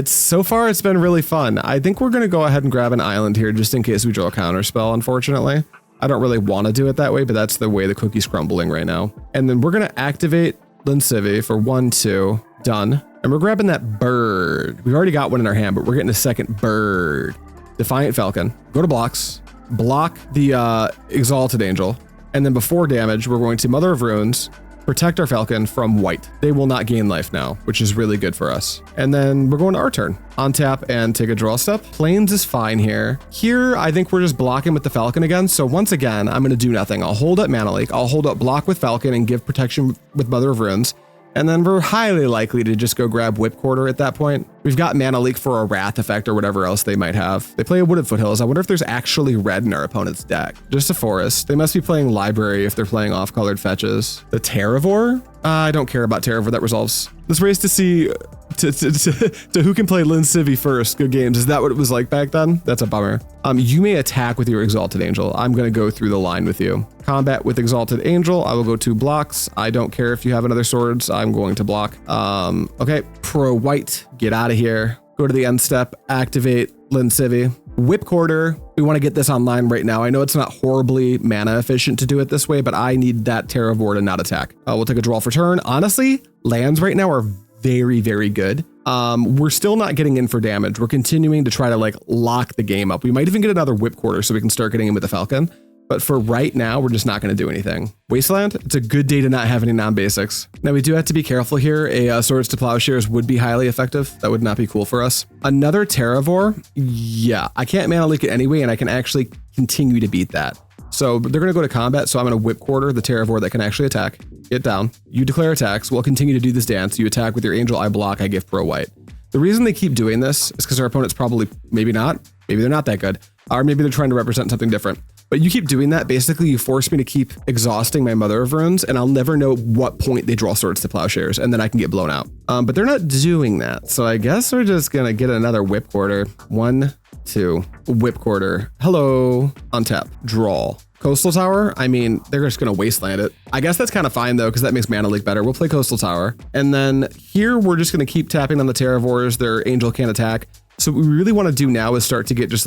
so far it's been really fun. I think we're gonna go ahead and grab an island here just in case we draw a Counterspell, unfortunately. I don't really want to do it that way, but that's the way the cookie's crumbling right now. And then we're gonna activate Sivvi for 1, 2, done. And we're grabbing that bird. We've already got one in our hand, but we're getting a second bird. Defiant Falcon. Go to blocks, block the Exalted Angel, and then before damage, we're going to Mother of Runes, protect our Falcon from white. They will not gain life now, which is really good for us. And then we're going to our turn. Untap and take a draw step. Plains is fine here. Here, I think we're just blocking with the Falcon again. So once again, I'm going to do nothing. I'll hold up Mana Leak. I'll hold up block with Falcon and give protection with Mother of Runes. And then we're highly likely to just go grab Whipcorder at that point. We've got Mana Leak for a Wrath effect or whatever else they might have. They play a Wooded Foothills. I wonder if there's actually red in our opponent's deck. Just a forest. They must be playing Library if they're playing off-colored fetches. The Terravor? I don't care about Terravor. That resolves. Let's race to see to who can play Sivvi first. Good games. Is that what it was like back then? That's a bummer. You may attack with your Exalted Angel. I'm going to go through the line with you. Combat with Exalted Angel. I will go 2 blocks. I don't care if you have another swords. I'm going to block. Okay. Pro white. Get out of here. Go to the end step. Activate Sivvi. Whipcorder. We want to get this online right now. I know it's not horribly mana efficient to do it this way, but I need that Terravor to not attack. We'll take a draw for turn. Honestly, lands right now are very good. We're still not getting in for damage. We're continuing to try to lock the game up. We might even get another Whipcorder so we can start getting in with the Falcon. But for right now, we're just not going to do anything. Wasteland, it's a good day to not have any non-basics. Now we do have to be careful here. A Swords to Plowshares would be highly effective. That would not be cool for us. Another Terravor, yeah, I can't mana leak it anyway, and I can actually continue to beat that. So they're going to go to combat, so I'm going to Whipcorder the Terravor that can actually attack. Get down. You declare attacks. We'll continue to do this dance. You attack with your Angel, I block, I give pro white. The reason they keep doing this is because our opponent's probably, maybe not, maybe they're not that good, or maybe they're trying to represent something different. But you keep doing that, basically you force me to keep exhausting my Mother of Runes, and I'll never know what point they draw Swords to Plowshares, and then I can get blown out. But they're not doing that, so I guess we're just gonna get another Whipcorder. 1, 2, Whipcorder. Hello, untap, draw. Coastal Tower, I mean, they're just gonna wasteland it. I guess that's kind of fine though, because that makes Mana Leak better. We'll play Coastal Tower. And then here, we're just gonna keep tapping on the Terravors. Their Angel can't attack. So what we really wanna do now is start to get just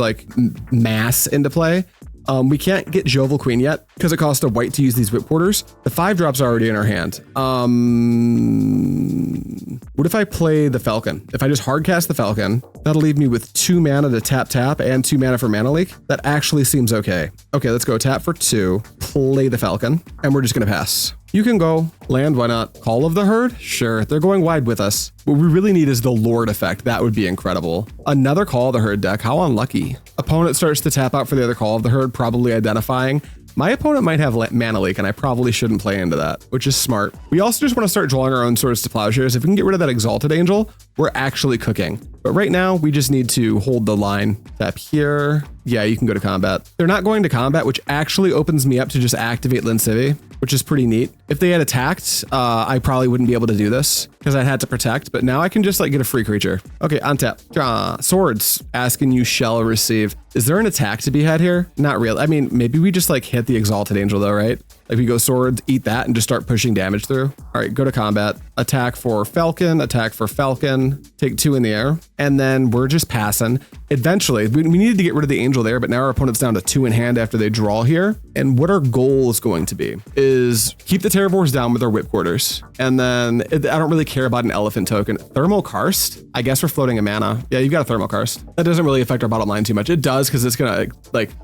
mass into play. We can't get Jhovall Queen yet because it costs a white to use these Whipquarters. The 5-drops are already in our hand. What if I play the Falcon? If I just hardcast the Falcon, that'll leave me with 2 mana to tap and 2 mana for Mana Leak. That actually seems okay. Okay, let's go tap for 2, play the Falcon, and we're just gonna pass. You can go land, why not? Call of the Herd? Sure, they're going wide with us. What we really need is the Lord effect. That would be incredible. Another Call of the Herd deck, how unlucky. Opponent starts to tap out for the other Call of the Herd, probably identifying. My opponent might have Mana Leak, and I probably shouldn't play into that, which is smart. We also just want to start drawing our own Swords to Plowshares. If we can get rid of that Exalted Angel, we're actually cooking. But right now, we just need to hold the line. Tap here. Yeah, you can go to combat. They're not going to combat, which actually opens me up to just activate Sivvi, which is pretty neat. If they had attacked, I probably wouldn't be able to do this because I had to protect, but now I can just get a free creature. Okay, untap. Swords, asking you shall receive. Is there an attack to be had here? Not really. I mean, maybe we just hit the Exalted Angel though, right? We go swords, eat that, and just start pushing damage through. All right, go to combat. Attack for Falcon, take 2 in the air, and then we're just passing. Eventually, we needed to get rid of the Angel there, but now our opponent's down to 2 in hand after they draw here. And what our goal is going to be is keep the Terravors down with our Whipquarters. And then I don't really care about an Elephant token. Thermal Karst? I guess we're floating a mana. Yeah, you've got a Thermal Karst. That doesn't really affect our bottom line too much. It does because it's gonna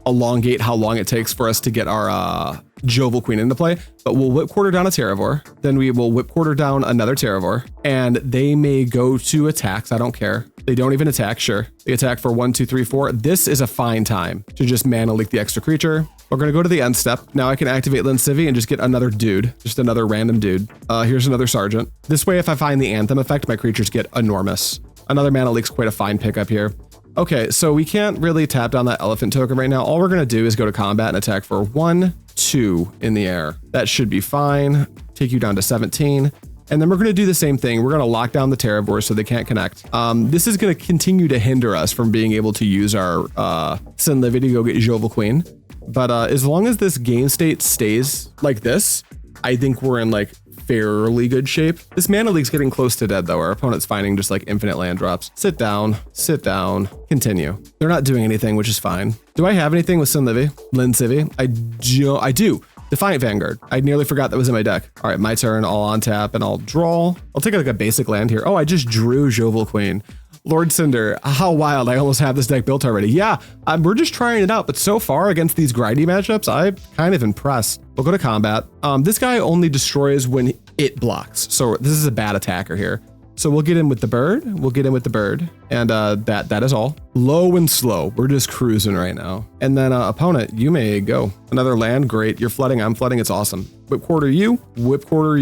elongate how long it takes for us to get our Jhovall Queen Queen into play, but we'll Whipcorder down a Terravor. Then we will Whipcorder down another Terravor, and they may go to attacks. I don't care. They don't even attack. Sure. They attack for 1, 2, 3, 4. This is a fine time to just mana leak the extra creature. We're going to go to the end step. Now I can activate Sivvi and just get another dude, just another random dude. Here's another Sergeant. This way, if I find the Anthem effect, my creatures get enormous. Another mana leak's quite a fine pickup here. Okay, so we can't really tap down that elephant token right now. All we're going to do is go to combat and attack for 1, 2 in the air. That should be fine. Take you down to 17. And then we're going to do the same thing. We're going to lock down the Terravors so they can't connect. This is going to continue to hinder us from being able to use our Send Livy to go get Jhovall Queen. But as long as this game state stays like this, I think we're in like fairly good shape. This mana leak's getting close to dead though. Our opponent's finding just like infinite land drops. Sit down, continue. They're not doing anything, which is fine. Do I have anything with Sivvi? Sivvi? I do. Defiant Vanguard. I nearly forgot that was in my deck. All right, my turn. I'll on tap and I'll draw. I'll take like a basic land here. Oh, I just drew Jhovall Queen. Lord Cinder, how wild. I almost have this deck built already. Yeah, we're just trying it out, but so far against these grindy matchups, I'm kind of impressed. We'll go to combat. This guy only destroys when it blocks. So this is a bad attacker here. So we'll get in with the bird. And that is all. Low and slow. We're just cruising right now. And then opponent, you may go. Another land, great. You're flooding, I'm flooding, it's awesome. Whipcorder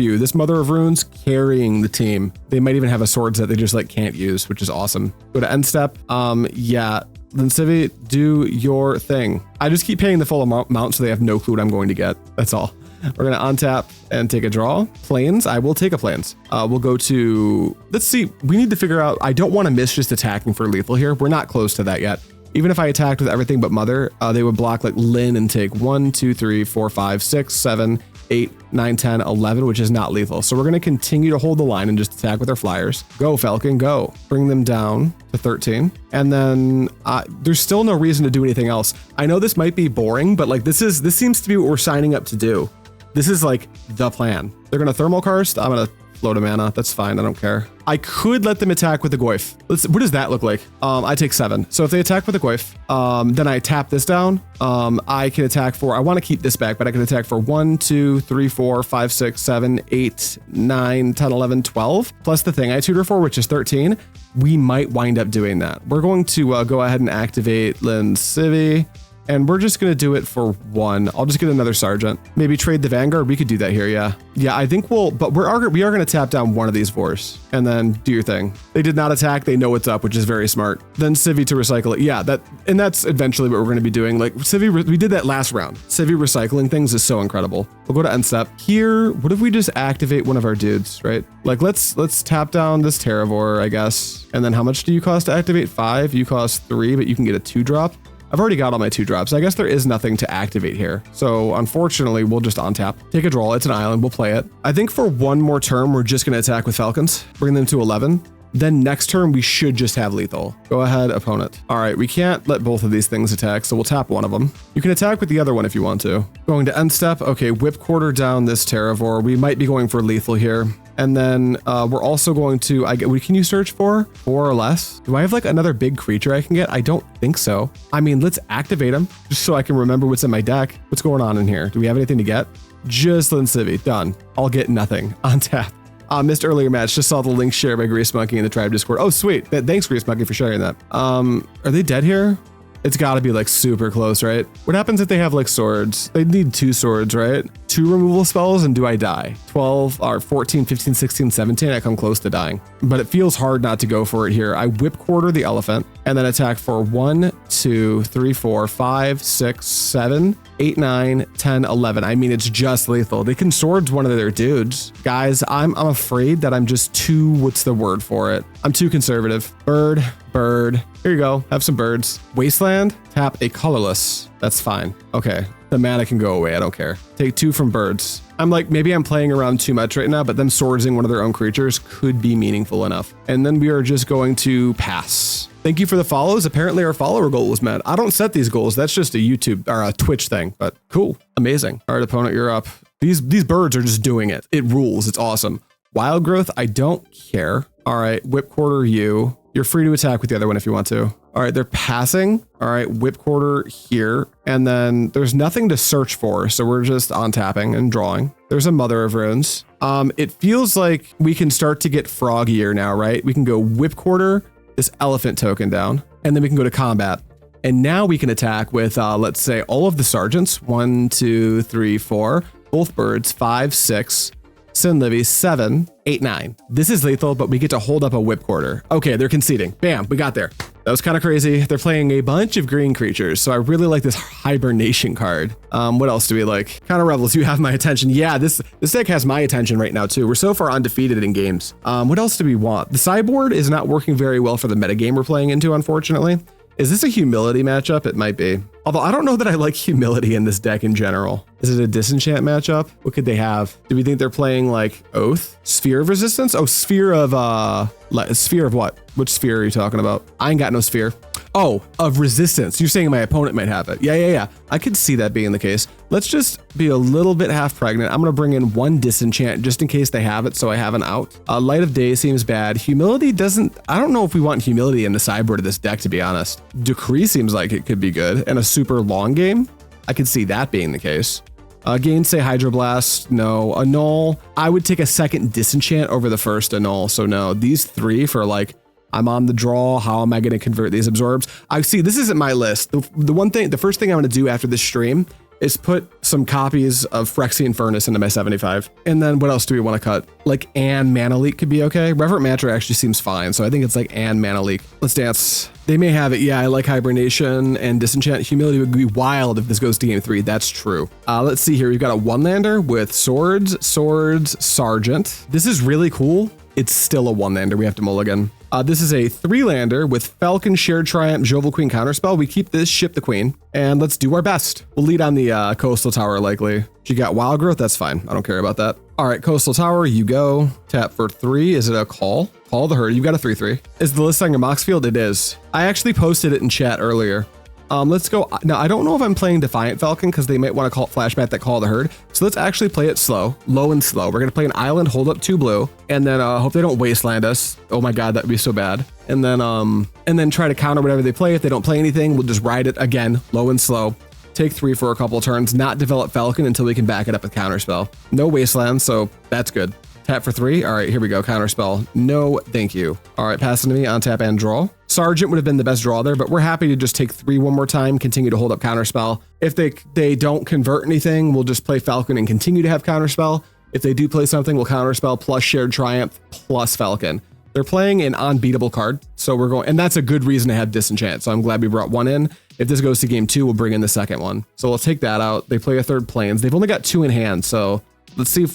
you. This Mother of Runes carrying the team. They might even have a swords that they just like can't use, which is awesome. Go to end step. Yeah. Then Sivvi, do your thing. I just keep paying the full amount so they have no clue what I'm going to get. That's all. We're going to untap and take a draw. Plains, I will take a plains. We'll go to, let's see, we need to figure out, I don't want to miss just attacking for lethal here. We're not close to that yet. Even if I attacked with everything but Mother, they would block like Lynn and take 1, 2, 3, 4, 5, 6, 7, 8, 9, 10, 11, which is not lethal. So we're going to continue to hold the line and just attack with our flyers. Go Falcon, go. Bring them down to 13. And then there's still no reason to do anything else. I know this might be boring, but like this seems to be what we're signing up to do. This is like the plan. They're going to Thermal Karst. I'm going to float a mana. That's fine. I don't care. I could let them attack with the Goyf. What does that look like? I take 7. So if they attack with the Goyf, then I tap this down. I can attack for, I want to keep this back, but I can attack for 1, 2, 3, 4, 5, 6, 7, 8, 9, 10, 11, 12, plus the thing I tutor for, which is 13. We might wind up doing that. We're going to go ahead and activate Sivvi. And we're just going to do it for 1. I'll just get another Sergeant. Maybe trade the Vanguard. We could do that here, yeah. Yeah, I think but we are going to tap down one of these Vors and then do your thing. They did not attack. They know what's up, which is very smart. Then Sivvi to recycle it. Yeah, that's eventually what we're going to be doing. Like Sivvi, we did that last round. Sivvi recycling things is so incredible. We'll go to end step. Here, what if we just activate one of our dudes, right? Like let's tap down this Terravor, I guess. And then how much do you cost to activate? 5. You cost 3, but you can get a 2-drop. I've already got all my 2-drops. I guess there is nothing to activate here. So unfortunately, we'll just untap, take a draw. It's an island. We'll play it. I think for one more turn, we're just going to attack with Falcons, bring them to 11. Then next turn, we should just have lethal. Go ahead, opponent. All right, we can't let both of these things attack, so we'll tap one of them. You can attack with the other one if you want to. Going to end step. Okay, Whipcorder down this Terravor. We might be going for lethal here. And then we're also going to, what can you search for? 4 or less? Do I have like another big creature I can get? I don't think so. I mean, let's activate them just so I can remember what's in my deck. What's going on in here? Do we have anything to get? Just Sivvi, done. I'll get nothing on tap. Missed earlier match, just saw the link shared by Grease Monkey in the Tribe Discord. Oh, sweet. Thanks, Grease Monkey, for sharing that. Are they dead here? It's got to be like super close, right? What happens if they have like swords? They need 2 swords, right? 2 removal spells and do I die? 12 or 14, 15, 16, 17, I come close to dying. But it feels hard not to go for it here. I Whipcorder the elephant and then attack for 1, 2, 3, 4, 5, 6, 7, 8, 9, 10, 11. I mean, it's just lethal. They can swords one of their dudes. Guys, I'm afraid that I'm just too, what's the word for it? I'm too conservative. Bird. Here you go. Have some birds. Wasteland. Tap a colorless. That's fine. Okay. The mana can go away. I don't care. Take 2 from birds. I'm like, maybe I'm playing around too much right now, but them swordsing one of their own creatures could be meaningful enough. And then we are just going to pass. Thank you for the follows. Apparently our follower goal was met. I don't set these goals. That's just a YouTube or a Twitch thing, but cool. Amazing. All right, opponent, you're up. These birds are just doing it. It rules. It's awesome. Wild growth. I don't care. All right. Whipcorder you. You're free to attack with the other one if you want to. All right, they're passing. All right, Whipcorder here. And then there's nothing to search for, so we're just on tapping and drawing. There's a Mother of Runes. It feels like we can start to get froggier now, right? We can go Whipcorder, this elephant token down, and then we can go to combat. And now we can attack with, let's say, all of the sergeants. 1, 2, 3, 4. Both birds, 5, 6. Sinlivy, 7, 8, 9. This is lethal, but we get to hold up a Whipcorder. Okay, they're conceding. Bam, we got there. That was kind of crazy. They're playing a bunch of green creatures, so I really like this Hibernation card. What else do we like? Counter Rebels, you have my attention. Yeah, this deck has my attention right now too. We're so far undefeated in games. What else do we want? The sideboard is not working very well for the metagame we're playing into, unfortunately. Is this a humility matchup? It might be. Although I don't know that I like humility in this deck in general. Is it a disenchant matchup? What could they have? Do we think they're playing like Oath? Sphere of Resistance? Oh, Sphere of what? Which sphere are you talking about? I ain't got no sphere. Oh, of Resistance. You're saying my opponent might have it. Yeah. I could see that being the case. Let's just be a little bit half pregnant. I'm gonna bring in 1 disenchant just in case they have it, so I have an out. Light of Day seems bad. Humility doesn't, I don't know if we want humility in the sideboard of this deck, to be honest. Decree seems like it could be good. And a super long game, I could see that being the case. Gainsay, Hydroblast, no. Annul, I would take a second disenchant over the first Annul, so no. These 3 for like, I'm on the draw. How am I going to convert these absorbs? I see this isn't my list. The first thing I'm going to do after this stream is put some copies of Phyrexian Furnace into my 75. And then what else do we want to cut? Like Mana Leak could be okay. Reverent Mantra actually seems fine. So I think it's like Mana Leak. Let's dance. They may have it. Yeah, I like Hibernation and Disenchant. Humility would be wild if this goes to game 3. That's true. Let's see here. We've got a 1-lander with Swords, Sergeant. This is really cool. It's still a 1-lander. We have to mulligan. This is a 3-lander with Falcon, Shared Triumph, Jhovall Queen, Counterspell. We keep this, ship the Queen, and let's do our best. We'll lead on the Coastal Tower likely. She got Wild Growth, that's fine. I don't care about that. All right, Coastal Tower, you go. Tap for 3. Is it a call? Call the Herd. You've got a 3/3. Is the list on your Moxfield? It is. I actually posted it in chat earlier. Let's go. Now, I don't know if I'm playing Defiant Falcon because they might want to call flashback that Call the Herd. So let's actually play it slow, low and slow. We're going to play an island, hold up 2 blue, and then hope they don't wasteland us. Oh my God, that would be so bad. And then try to counter whatever they play. If they don't play anything, we'll just ride it again, low and slow. Take 3 for a couple turns, not develop Falcon until we can back it up with Counterspell. No wasteland, so that's good. Tap for 3. All right, here we go. Counterspell. No, thank you. All right, passing to me on tap and draw. Sergeant would have been the best draw there, but we're happy to just take 3 one more time, continue to hold up Counterspell. If they don't convert anything, we'll just play Falcon and continue to have Counterspell. If they do play something, we'll Counterspell plus Shared Triumph plus Falcon. They're playing an unbeatable card, so we're going, and that's a good reason to have Disenchant. So I'm glad we brought 1 in. If this goes to game 2, we'll bring in the second one. So we'll take that out. They play a 3rd Plains. They've only got 2 in hand, so let's see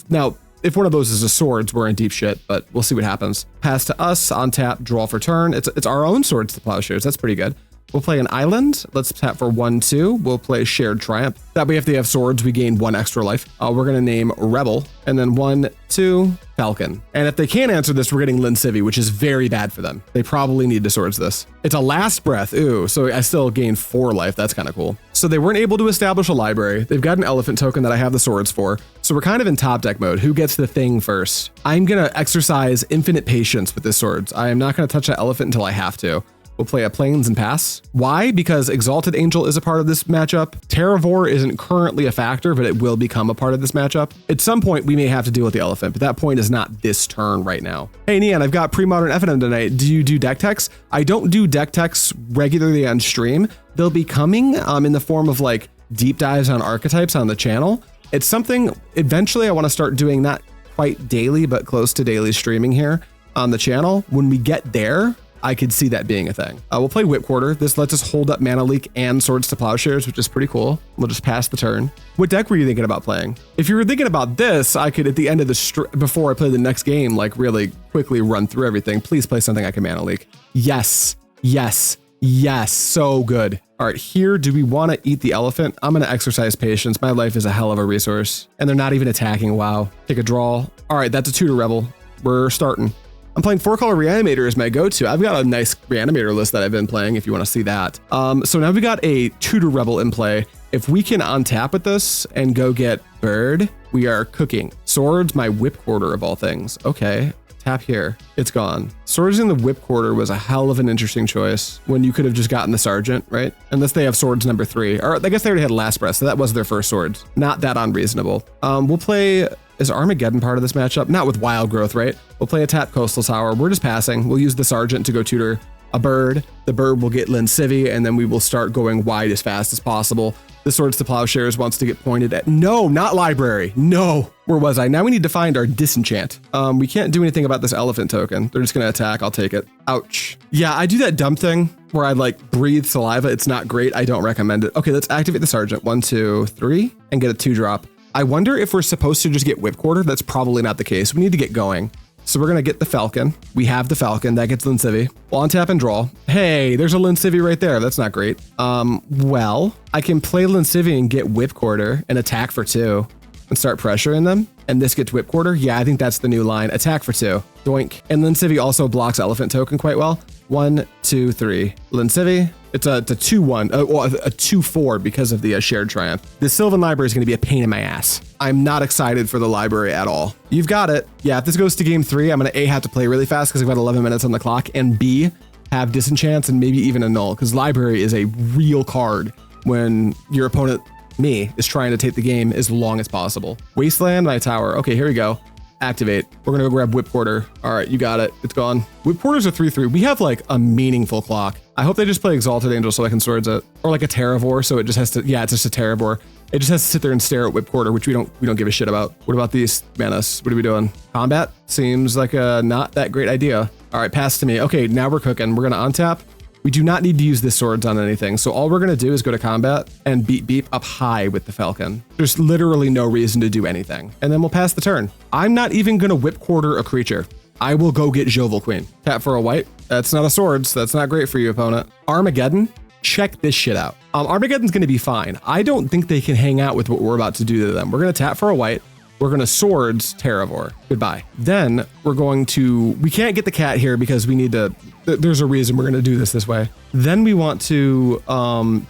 if one of those is a Swords, we're in deep shit, but we'll see what happens. Pass to us, on tap, draw for turn. It's our own Swords to Plowshares. That's pretty good. We'll play an island. Let's tap for 1/2. We'll play Shared Triumph. That way, if they have swords, we gain 1 extra life. We're going to name Rebel, and then 1/2 Falcon. And if they can't answer this, we're getting Lin Sivvi, which is very bad for them. They probably need to swords this. It's a last breath. Ooh, so I still gain 4 life. That's kind of cool. So they weren't able to establish a library. They've got an elephant token that I have the swords for. So we're kind of in top deck mode. Who gets the thing first? I'm going to exercise infinite patience with this swords. I am not going to touch that elephant until I have to. We'll play a Plains and pass. Why? Because Exalted Angel is a part of this matchup. Terravore isn't currently a factor, but it will become a part of this matchup. At some point, we may have to deal with the elephant, but that point is not this turn right now. Hey, Neon, I've got Premodern FNM tonight. Do you do deck techs? I don't do deck techs regularly on stream. They'll be coming in the form of like deep dives on archetypes on the channel. It's something eventually I want to start doing, not quite daily, but close to daily streaming here on the channel. When we get there, I could see that being a thing. We'll play Whipcorder. This lets us hold up Mana Leak and Swords to Plowshares, which is pretty cool. We'll just pass the turn. What deck were you thinking about playing? If you were thinking about this, I could, at the end of the before I play the next game, like really quickly run through everything. Please play something I can Mana Leak. Yes, yes, yes. So good. All right, here, do we want to eat the elephant? I'm going to exercise patience. My life is a hell of a resource. And they're not even attacking. Wow. Take a draw. All right, that's a tutor rebel. We're starting. I'm playing 4-color Reanimator as my go-to. I've got a nice Reanimator list that I've been playing if you want to see that. So now we got a Tutor Rebel in play. If we can untap with this and go get Bird, we are cooking. Swords, my Whipcorder of all things. Okay. Tap here. It's gone. Swords in the Whipcorder was a hell of an interesting choice when you could have just gotten the Sergeant, right? Unless they have swords number 3. Or I guess they already had Last Breath, so that was their first swords. Not that unreasonable. We'll play... Is Armageddon part of this matchup? Not with Wild Growth, right? We'll play a tap Coastal Tower. We're just passing. We'll use the Sergeant to go tutor a bird. The bird will get Sivvi, and then we will start going wide as fast as possible. The Swords to Plowshares wants to get pointed at... No, not Library. No. Where was I? Now we need to find our Disenchant. We can't do anything about this elephant token. They're just going to attack. I'll take it. Ouch. Yeah, I do that dumb thing where I like breathe saliva. It's not great. I don't recommend it. Okay, let's activate the Sergeant. 1, 2, 3, and get a 2-drop. I wonder if we're supposed to just get Whipcorder. That's probably not the case. We need to get going. So we're going to get the Falcon. We have the Falcon. That gets Sivvi. We'll untap and draw. Hey, there's a Sivvi right there. That's not great. Well, I can play Sivvi and get Whipcorder and attack for 2 and start pressuring them. And this gets Whipcorder. Yeah, I think that's the new line. Attack for 2. Doink. And Sivvi also blocks Elephant Token quite well. 1, 2, 3. Sivvi. It's a 2-1, a 2-4 because of the shared triumph. The Sylvan Library is going to be a pain in my ass. I'm not excited for the library at all. You've got it. Yeah, if this goes to game 3, I'm going to A, have to play really fast because I've got 11 minutes on the clock, and B, have Disenchants and maybe even Annul, because library is a real card when your opponent, me, is trying to take the game as long as possible. Wasteland, my tower. Okay, here we go. Activate. We're gonna go grab Whipcorder. All right, you got it. It's gone. Whipcorder's a 3/3. We have like a meaningful clock. I hope they just play Exalted Angel so I can swords it, or like a Terravore. So it just has to. Yeah, it's just a Terravore. It just has to sit there and stare at Whipcorder, which we don't give a shit about. What about these manas? What are we doing? Combat seems like a not that great idea. All right, pass to me. Okay, now we're cooking. We're gonna untap. We do not need to use this swords on anything. So all we're going to do is go to combat and beep up high with the Falcon. There's literally no reason to do anything. And then we'll pass the turn. I'm not even going to Whipcorder a creature. I will go get Jhovall Queen. Tap for a white. That's not a swords. That's not great for you, opponent. Armageddon. Check this shit out. Armageddon's going to be fine. I don't think they can hang out with what we're about to do to them. We're going to tap for a white. We're going to swords Terravore. Goodbye. Then we're going to, we can't get the cat here because we need to, there's a reason we're going to do this way. Then we want to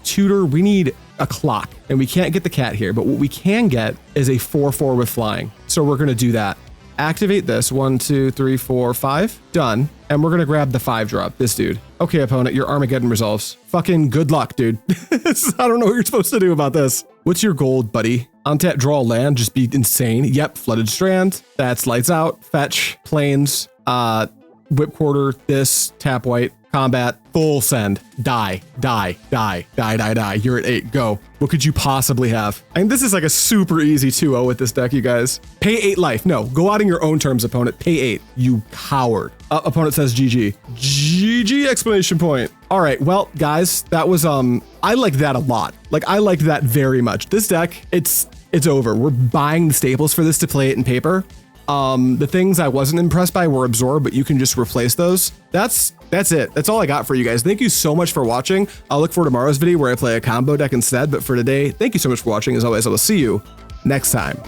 tutor, we need a clock and we can't get the cat here, but what we can get is a 4/4 with flying. So we're going to do that. Activate this. 1, 2, 3, 4, 5. Done. And we're going to grab the 5-drop, this dude. Okay, opponent, your Armageddon resolves. Fucking good luck, dude. I don't know what you're supposed to do about this. What's your gold, buddy? Untap, draw land, just be insane. Yep, Flooded Strand. That's lights out. Fetch, plains, Whipcorder, this, tap white, combat, full send, die. You're at 8, go. What could you possibly have? I mean, this is like a super easy 2-0 with this deck, you guys. Pay 8 life. No, go out in your own terms, opponent. Pay 8, you coward. Opponent says GG. GG exclamation point. All right, well, guys, that was, I liked that a lot. Like, I liked that very much. This deck, it's over. We're buying the staples for this to play it in paper. The things I wasn't impressed by were absorbed, but you can just replace those. That's it. That's all I got for you guys. Thank you so much for watching. I'll look for tomorrow's video where I play a combo deck instead. But for today, thank you so much for watching. As always, I will see you next time.